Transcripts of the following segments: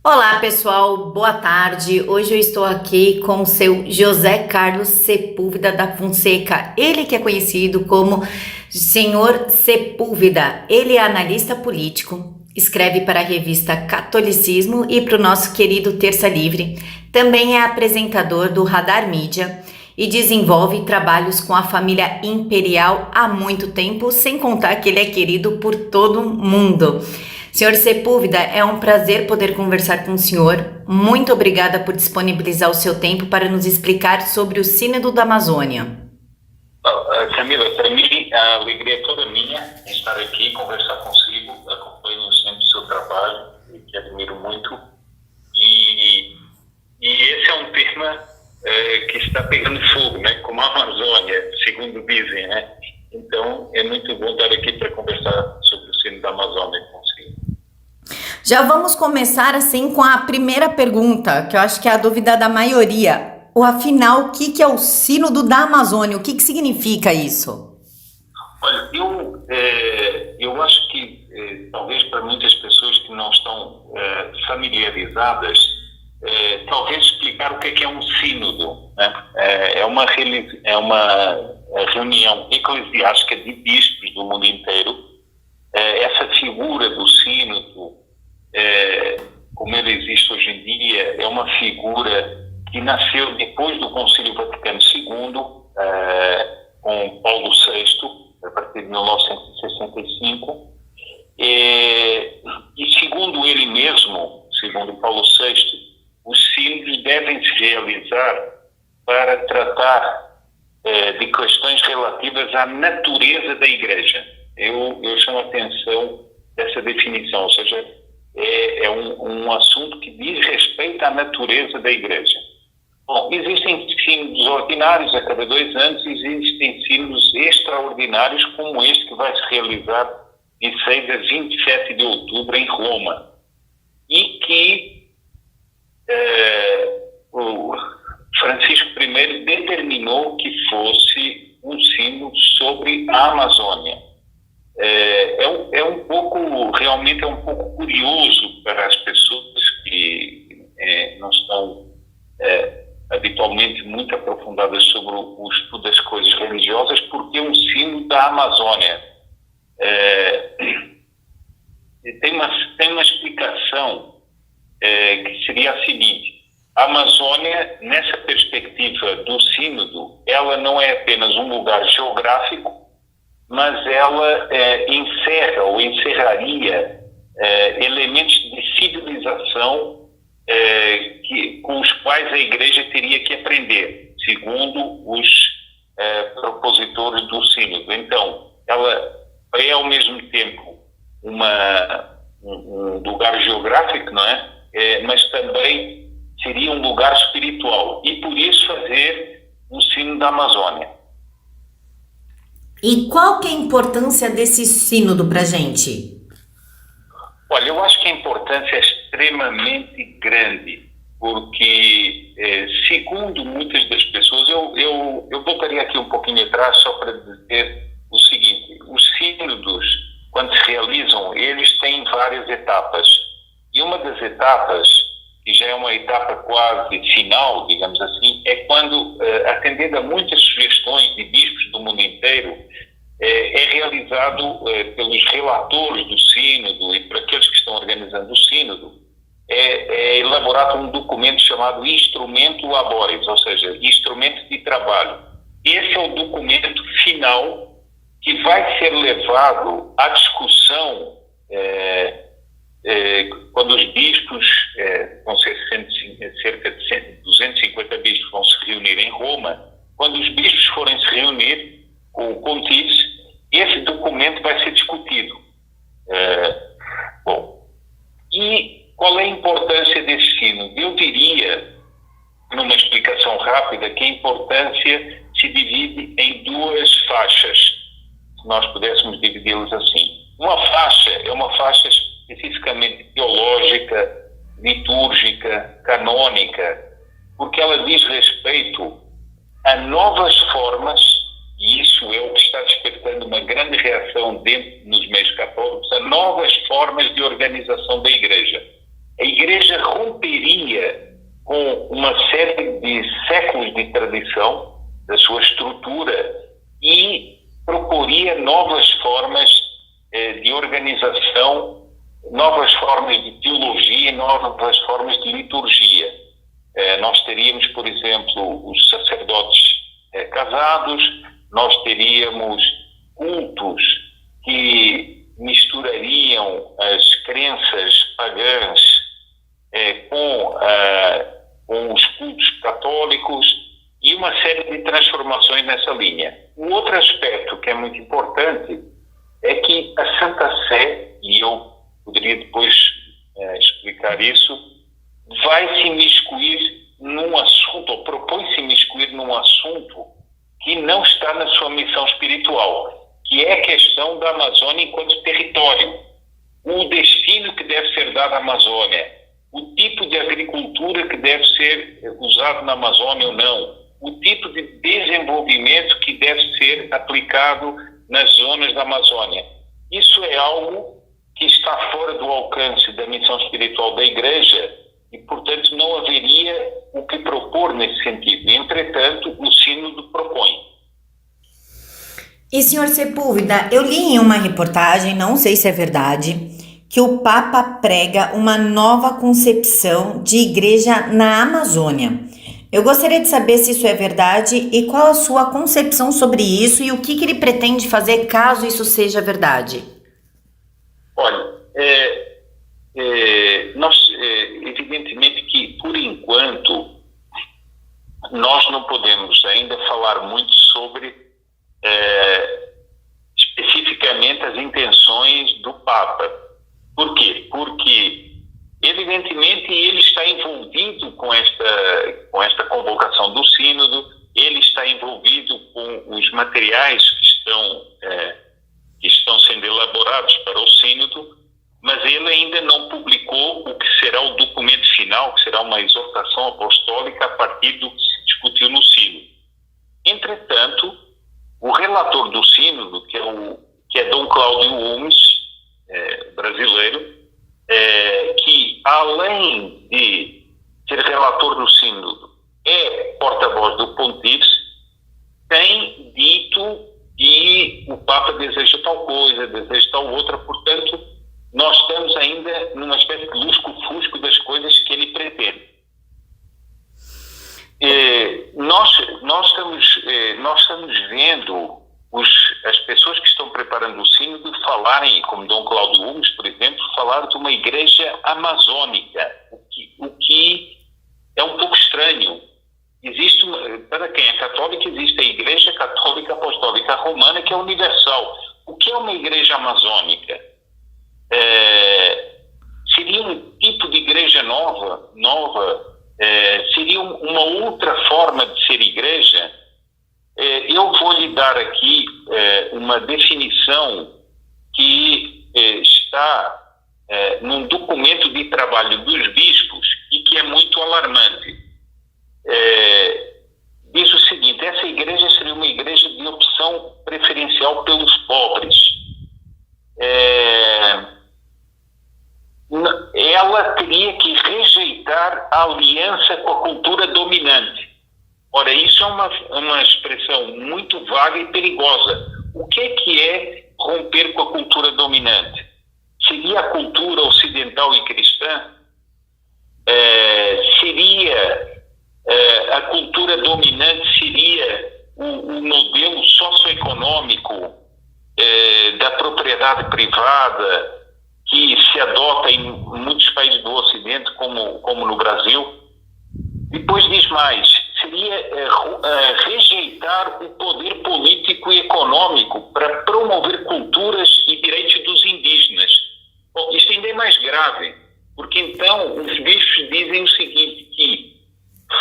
Olá, pessoal, boa tarde. Hoje eu estou aqui com o seu José Carlos Sepúlveda da Fonseca. Ele que é conhecido como Senhor Sepúlveda. Ele é analista político, escreve para a revista Catolicismo e para o nosso querido Terça Livre. Também é apresentador do Radar Mídia e desenvolve trabalhos com a família imperial há muito tempo, sem contar que ele é querido por todo mundo. Senhor Sepúlveda, é um prazer poder conversar com o senhor. Muito obrigada por disponibilizar o seu tempo para nos explicar sobre o Sínodo da Amazônia. Camila, para mim a alegria é toda minha em estar aqui e conversar consigo. Acompanho sempre o seu trabalho, que admiro muito. E esse é um tema que está pegando fogo, né? Como a Amazônia, segundo dizem, né? Então é muito bom estar aqui para conversar sobre o Sínodo da Amazônia consigo. Já vamos começar assim com a primeira pergunta, que eu acho que é a dúvida da maioria. Afinal, o que é o Sínodo da Amazônia? O que significa isso? Olha, eu acho que talvez para muitas pessoas que não estão familiarizadas, talvez explicar o que é um sínodo, né? É uma reunião eclesiástica de bispos do mundo inteiro. Essa figura do sínodo, como ele existe hoje em dia, é uma figura que nasceu depois do Concílio Vaticano II, com Paulo VI, a partir de 1965, e segundo ele mesmo, segundo Paulo VI, os sínodos devem se realizar para tratar de questões relativas à natureza da Igreja. Eu chamo a atenção dessa definição, ou seja, é um assunto que diz respeito à natureza da Igreja. Bom, existem sínodos ordinários a cada 2 anos, existem sínodos extraordinários como este que vai se realizar de 6 a 27 de outubro em Roma, e que o Francisco I determinou que fosse um sínodo sobre a Amazônia. Realmente é um pouco curioso para as pessoas que não estão habitualmente muito aprofundadas sobre o estudo das coisas religiosas, porque é um sínodo da Amazônia. Tem uma explicação que seria a seguinte: a Amazônia, nessa perspectiva do sínodo, ela não é apenas um lugar geográfico, mas ela encerra ou encerraria elementos de civilização com os quais a Igreja teria que aprender, segundo os propositores do sínodo. Então, ela é ao mesmo tempo um lugar geográfico, não é? Mas também seria um lugar espiritual, e por isso fazer um sínodo da Amazônia. E qual que é a importância desse sínodo para a gente? Olha, eu acho que a importância é extremamente grande, porque, segundo muitas das pessoas, eu voltaria aqui um pouquinho atrás só para dizer o seguinte: os sínodos, quando se realizam, eles têm várias etapas, e uma das etapas, que já é uma etapa quase final, digamos assim, é quando, atendendo a muitas sugestões de bispos do mundo inteiro, é realizado pelos relatores do sínodo e por aqueles que estão organizando o sínodo, é elaborado um documento chamado Instrumento Laboris, ou seja, instrumento de trabalho. Esse é o documento final que vai ser levado à discussão quando os bispos, vão ser cerca de 250 bispos, vão se reunir em Roma. Quando os bispos forem se reunir com o Pontífice, esse documento vai ser discutido. E qual é a importância desse sínodo? Eu diria, numa explicação rápida, que a importância se divide em 2 faixas, se nós pudéssemos dividi-las assim. Uma faixa é uma faixa especificamente teológica, litúrgica, canônica, porque ela diz respeito a novas formas, e isso é o que está despertando uma grande reação nos meios católicos, a novas formas de organização da Igreja. A Igreja com uma série de séculos de tradição da sua estrutura e proporia novas formas de organização, novas formas de teologia, novas formas de liturgia. Nós teríamos, por exemplo, os sacerdotes casados, nós teríamos cultos que misturariam as crenças pagãs com os cultos católicos e uma série de transformações nessa linha. Um outro aspecto que é muito importante é que a Santa Sé, e eu poderia depois explicar isso, vai se imiscuir num assunto, ou propõe-se imiscuir num assunto que não está na sua missão espiritual, que é a questão da Amazônia enquanto território, o destino que deve ser dado à Amazônia, o tipo de agricultura que deve ser usado na Amazônia ou não, o tipo de desenvolvimento que deve ser aplicado nas zonas da Amazônia. Isso é algo que está fora do alcance da missão espiritual da Igreja e, portanto, não haveria o que propor nesse sentido. Entretanto, o Sínodo propõe. E, senhor Sepúlveda, eu li em uma reportagem, não sei se é verdade, que o Papa prega uma nova concepção de igreja na Amazônia. Eu gostaria de saber se isso é verdade e qual a sua concepção sobre isso e o que ele pretende fazer caso isso seja verdade. Olha, evidentemente que, por enquanto, nós não podemos ainda falar muito sobre especificamente as intenções do Papa. Por quê? Porque, evidentemente, ele está envolvido com esta convocação do Sínodo, ele está envolvido com os materiais que estão sendo elaborados para o Sínodo, mas ele ainda não publicou o que será o documento final, que será uma exortação apostólica a partir do que se discutiu no Sínodo. Entretanto, o relator do Sínodo, que é Dom Cláudio Umes, brasileiro, que além de ser relator do Sínodo, é porta-voz do Pontífice, tem dito que o Papa deseja tal coisa, deseja tal outra, portanto, nós estamos ainda numa espécie de lusco-fusco das coisas que ele pretende. Nós estamos vendo as pessoas que estão preparando o Sínodo falarem, como Dom Cláudio Umes, por exemplo, falar de uma igreja amazônica, o que é um pouco estranho. Para quem é católico, existe a Igreja Católica Apostólica Romana, que é universal. O que é uma igreja amazônica? Seria um tipo de igreja nova? Seria uma outra forma de ser igreja? Eu vou lhe dar aqui uma definição que está num documento de trabalho dos bispos e que é muito alarmante. Diz o seguinte: essa igreja seria uma igreja de opção preferencial pelos pobres. Ela teria que rejeitar a aliança com a cultura dominante. Ora, isso é uma expressão muito vaga e perigosa. O que é romper com a cultura dominante? Seria a cultura ocidental e cristã? A cultura dominante seria o modelo socioeconômico da propriedade privada que se adota em muitos países do Ocidente, como no Brasil? Depois diz mais, seria rejeitar o poder político e econômico para promover culturas e direitos dos indígenas. Bom, isto ainda é mais grave, porque então os bispos dizem o seguinte, que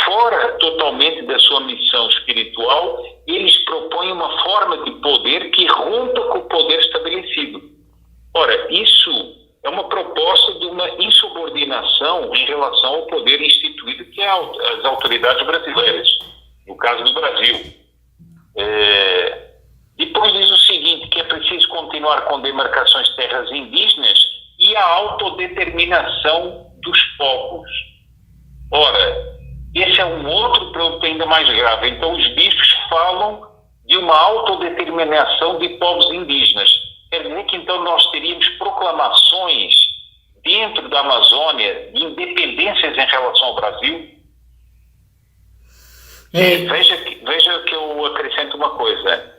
fora totalmente da sua missão espiritual, eles propõem uma forma de poder que rompa com o poder estabelecido. Ora, isso é uma proposta de uma insubordinação em relação ao poder instituído que é as autoridades brasileiras, no caso do Brasil. Depois diz o seguinte, que é preciso continuar com demarcações de terras indígenas e a autodeterminação dos povos. Ora, Esse é um outro produto ainda mais grave. Então, os bispos falam de uma autodeterminação de povos indígenas. Quer dizer que, então, nós teríamos proclamações dentro da Amazônia de independências em relação ao Brasil. Veja que eu acrescento uma coisa.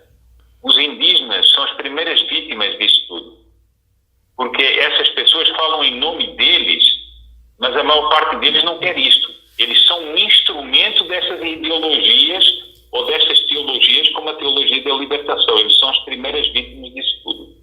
Os indígenas são as primeiras vítimas disso tudo. Porque essas pessoas falam em nome deles, mas a maior parte deles não quer isto. Eles são um instrumento dessas ideologias ou dessas teologias, como a teologia da libertação. Eles são as primeiras vítimas disso tudo.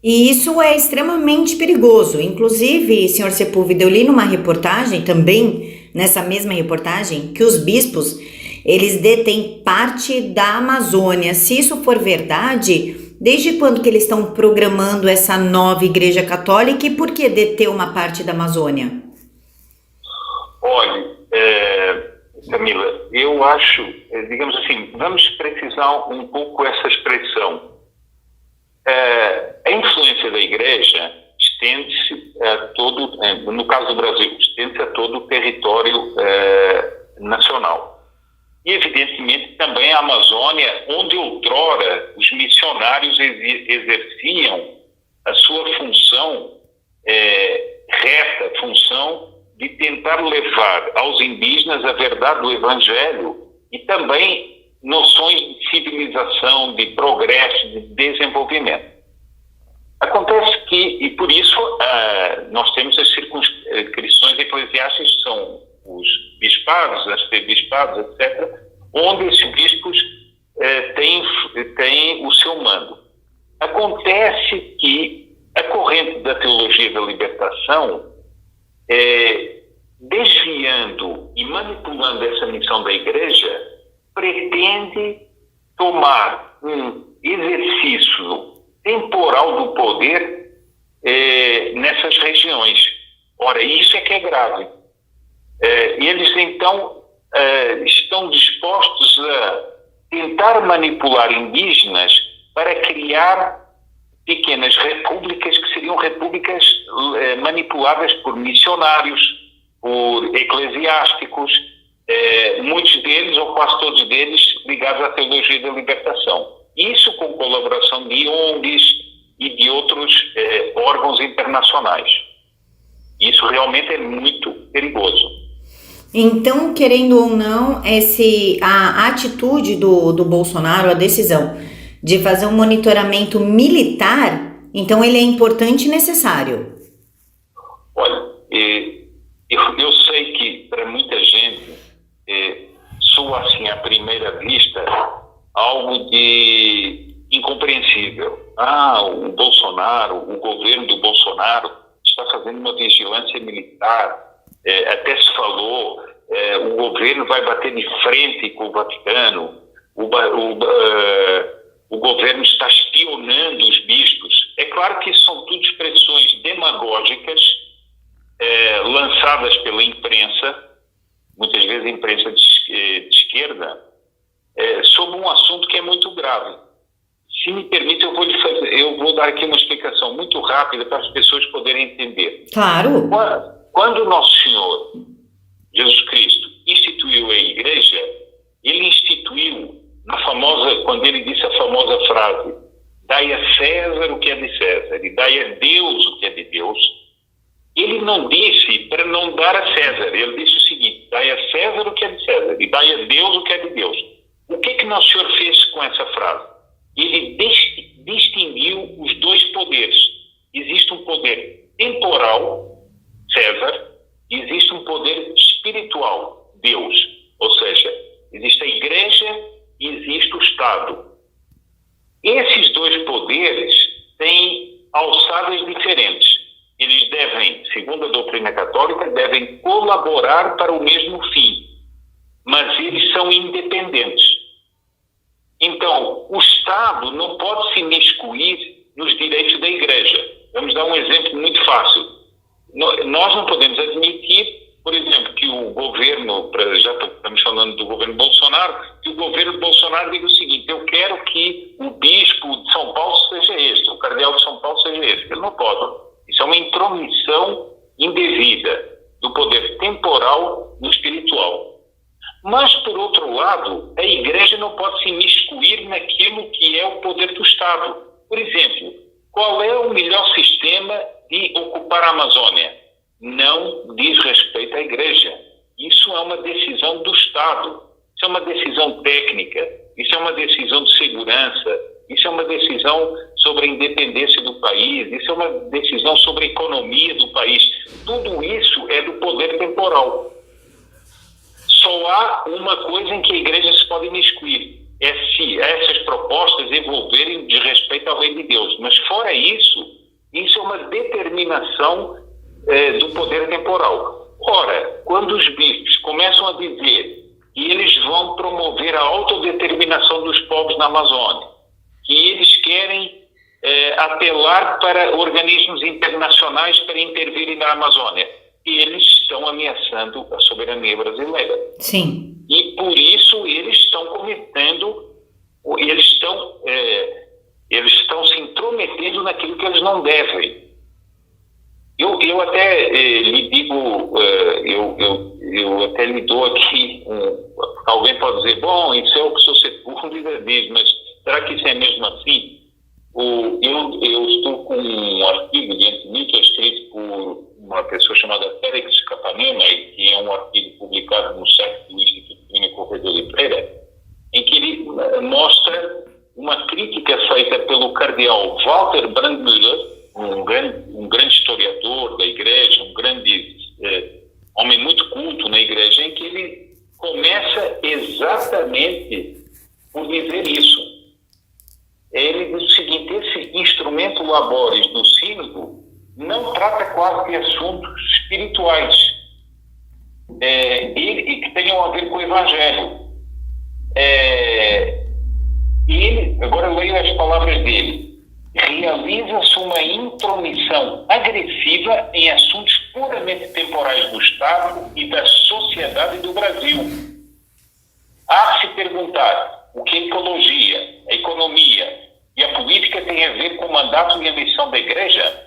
E isso é extremamente perigoso. Inclusive, senhor Sepúlveda, eu li numa reportagem também, nessa mesma reportagem, que os bispos, eles detêm parte da Amazônia. Se isso for verdade, desde quando que eles estão programando essa nova Igreja Católica e por que deter uma parte da Amazônia? Olha, Camila, eu acho, digamos assim, vamos precisar um pouco essa expressão. A influência da Igreja estende-se a todo, no caso do Brasil, estende-se a todo o território nacional. E, evidentemente, também a Amazônia, onde outrora os missionários exerciam a sua função reta, função de tentar levar aos indígenas a verdade do Evangelho e também noções de civilização, de progresso, de desenvolvimento. Acontece que, e por isso, nós temos as circunscrições eclesiásticas, que são os bispados, as bispados, etc., onde esses bispos têm o seu mando. Acontece que a corrente da teologia da libertação, desviando e manipulando essa missão da Igreja, pretende tomar um exercício temporal do poder nessas regiões. Ora, isso é que é grave. Eles, então, estão dispostos a tentar manipular indígenas para criar pequenas repúblicas que seriam repúblicas manipuladas por missionários, por eclesiásticos, muitos deles, ou quase todos deles, ligados à teologia da libertação. Isso com colaboração de ONGs e de outros órgãos internacionais. Isso realmente é muito perigoso. Então, querendo ou não, a atitude do Bolsonaro, a decisão de fazer um monitoramento militar, então ele é importante e necessário. Olha, eu sei que para muita gente soa assim à primeira vista algo de incompreensível. O Bolsonaro, o governo do Bolsonaro está fazendo uma vigilância militar. Até se falou, o governo vai bater de frente com o Vaticano, o governo está espionando os bispos. É claro que são tudo expressões demagógicas lançadas pela imprensa, muitas vezes a imprensa de esquerda, sobre um assunto que é muito grave. Se me permite, eu vou dar aqui uma explicação muito rápida para as pessoas poderem entender. Claro. Quando o Nosso Senhor, Jesus Cristo, instituiu a Igreja, ele instituiu, quando ele disse a famosa frase, dai a César o que é de César e dai a Deus o que é de Deus, ele não disse para não dar a César, ele disse o seguinte, dai a César o que é de César e dai a Deus o que é de Deus. O que Nosso Senhor fez com essa frase? Ele distinguiu os dois poderes. Existe um poder temporal, César, e existe um poder espiritual, Deus. Ou seja, existe a Igreja e existe o Estado. Esses dois poderes têm alçadas diferentes. Eles devem, segundo a doutrina católica, devem colaborar para o mesmo fim, mas eles são independentes. Então, o Estado não pode se imiscuir nos direitos da Igreja. Vamos dar um exemplo muito fácil. Nós não podemos admitir, por exemplo, que o governo, já estamos falando do governo Bolsonaro, que o governo Bolsonaro diga o seguinte, eu quero que o bispo de São Paulo seja este, o cardeal de São Paulo seja este. Ele não pode. Isso é uma intromissão indevida do poder temporal no espiritual. Mas, por outro lado, a Igreja não pode se imiscuir naquilo que é o poder do Estado. Por exemplo, qual é o melhor sistema de ocupar a Amazônia? Não diz respeito à Igreja. Isso é uma decisão do Estado. Isso é uma decisão técnica. Isso é uma decisão de segurança. Isso é uma decisão sobre a independência do país. Isso é uma decisão sobre a economia do país. Tudo isso é do poder temporal. Só há uma coisa em que a Igreja se pode imiscuir, é se essas propostas envolverem desrespeito ao Reino de Deus. Mas fora isso, isso é uma determinação do poder temporal. Ora, quando os bispos começam a dizer que eles vão promover a autodeterminação dos povos na Amazônia, que eles querem apelar para organismos internacionais para intervirem na Amazônia, eles estão ameaçando a soberania brasileira. Sim. E por isso eles estão se intrometendo naquilo que eles não devem. Eu até lhe digo, eu até lhe dou aqui, alguém pode dizer, bom, isso é o que o Sr. Sepúlveda diz, mas será que isso é mesmo assim? Eu estou com um artigo diante de mim que é escrito por uma pessoa chamada Félix Capanema, que é um artigo publicado no site do Instituto Clínico Corredor de Freire, em que ele mostra uma crítica feita pelo cardeal Walter Brandmüller, um grande historiador da Igreja, um grande homem muito culto na Igreja, em que ele começa exatamente por dizer isso. Ele diz o seguinte: esse instrumento laboris do sínodo não trata quase de assuntos espirituais e que tenham a ver com o Evangelho. Agora eu leio as palavras dele. Realiza-se uma intromissão agressiva em assuntos puramente temporais do Estado e da sociedade do Brasil. Há de se perguntar o que a ecologia, a economia e a política têm a ver com o mandato e a missão da Igreja?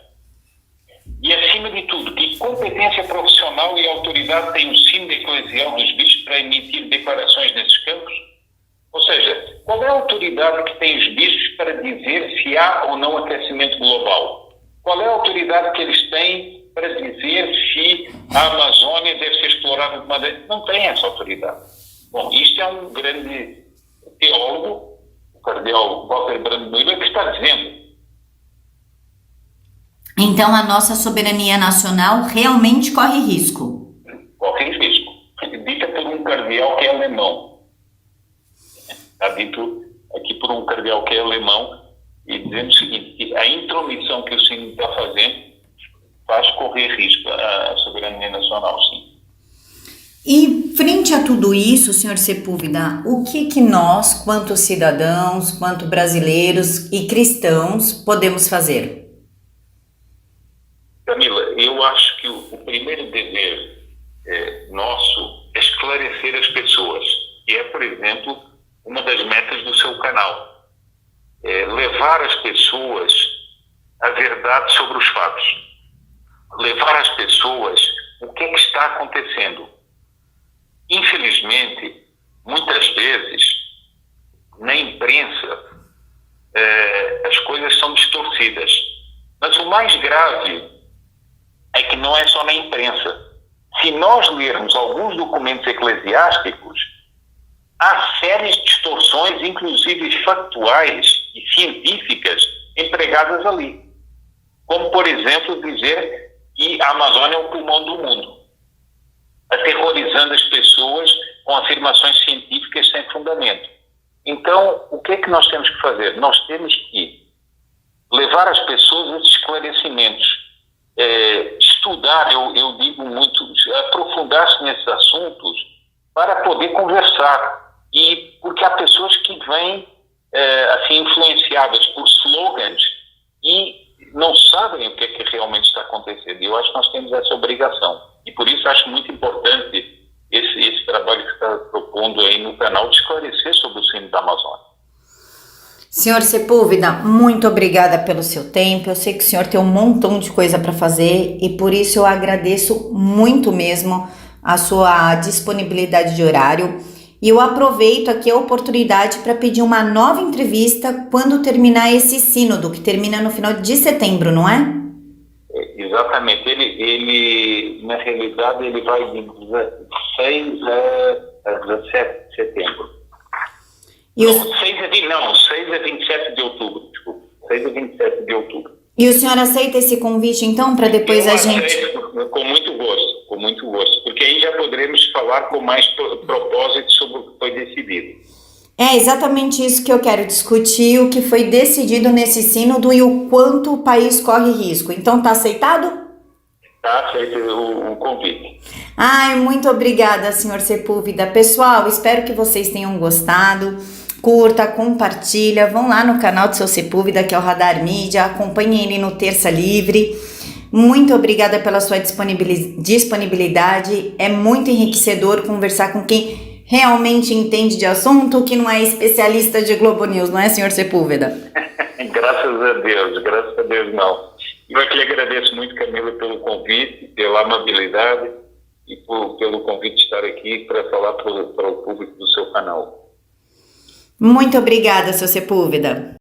E, acima de tudo, que competência profissional e autoridade tem o sínodo eclesial dos bispos para emitir declarações nesses campos? Ou seja, qual é a autoridade que tem os bispos para dizer se há ou não aquecimento global? Qual é a autoridade que eles têm para dizer se a Amazônia deve ser explorada de maneira... Não tem essa autoridade. Bom, isto é um grande teólogo, o cardeal Walter Brandmüller, que está dizendo. Então a nossa soberania nacional realmente corre risco. Corre risco. Dita por um cardeal que é alemão. Está dito aqui por um cardeal que é alemão e dizendo o seguinte, que a intromissão que o sínodo está fazendo faz correr risco à soberania nacional, sim. E frente a tudo isso, senhor Sepúlveda, o que nós, quanto cidadãos, quanto brasileiros e cristãos, podemos fazer? Camila, eu acho que o primeiro dever nosso é esclarecer as pessoas, que é, por exemplo, uma das metas do seu canal. Levar as pessoas a verdade sobre os fatos. Levar às pessoas o que é que está acontecendo. Infelizmente, muitas vezes, na imprensa, as coisas são distorcidas. Mas o mais grave é que não é só na imprensa. Se nós lermos alguns documentos eclesiásticos, há sérias distorções, inclusive factuais e científicas, empregadas ali. Como, por exemplo, dizer que a Amazônia é o pulmão do mundo, aterrorizando as pessoas com afirmações científicas sem fundamento. Então, o que é que nós temos que fazer? Nós temos que levar as pessoas a esses esclarecimentos, estudar, eu digo muito, aprofundar-se nesses assuntos para poder conversar. E porque há pessoas que vêm assim, influenciadas por slogans e não sabem o que é que realmente está acontecendo. E eu acho que nós temos essa obrigação. E por isso acho muito importante esse trabalho que está propondo aí no canal de esclarecer sobre o sínodo da Amazônia. Senhor Sepúlveda, muito obrigada pelo seu tempo. Eu sei que o senhor tem um montão de coisa para fazer e por isso eu agradeço muito mesmo a sua disponibilidade de horário. E eu aproveito aqui a oportunidade para pedir uma nova entrevista quando terminar esse sínodo, que termina no final de setembro, não é? Exatamente. Ele na realidade, ele vai de 16 a 17 de setembro. E, 6 a 27 de outubro, desculpa. 6 a 27 de outubro. e o senhor aceita esse convite, então, para depois Eu a gente... aceito, com muito gosto, porque aí já poderemos falar com mais propósito sobre o que foi decidido. É exatamente isso que eu quero discutir, o que foi decidido nesse sínodo e o quanto o país corre risco. Então, tá aceitado? Tá aceito o convite. Ai, muito obrigada, senhor Sepúlveda. Pessoal, espero que vocês tenham gostado. Curta, compartilha, vão lá no canal do seu Sepúlveda, que é o Radar Mídia, acompanhem ele no Terça Livre. Muito obrigada pela sua disponibilidade. É muito enriquecedor conversar com quem realmente entende de assunto, que não é especialista de Globo News, não é, senhor Sepúlveda? Graças a Deus não. Eu aqui agradeço muito, Camila, pelo convite, pela amabilidade e pelo convite de estar aqui para falar para o público do seu canal. Muito obrigada, seu Sepúlveda.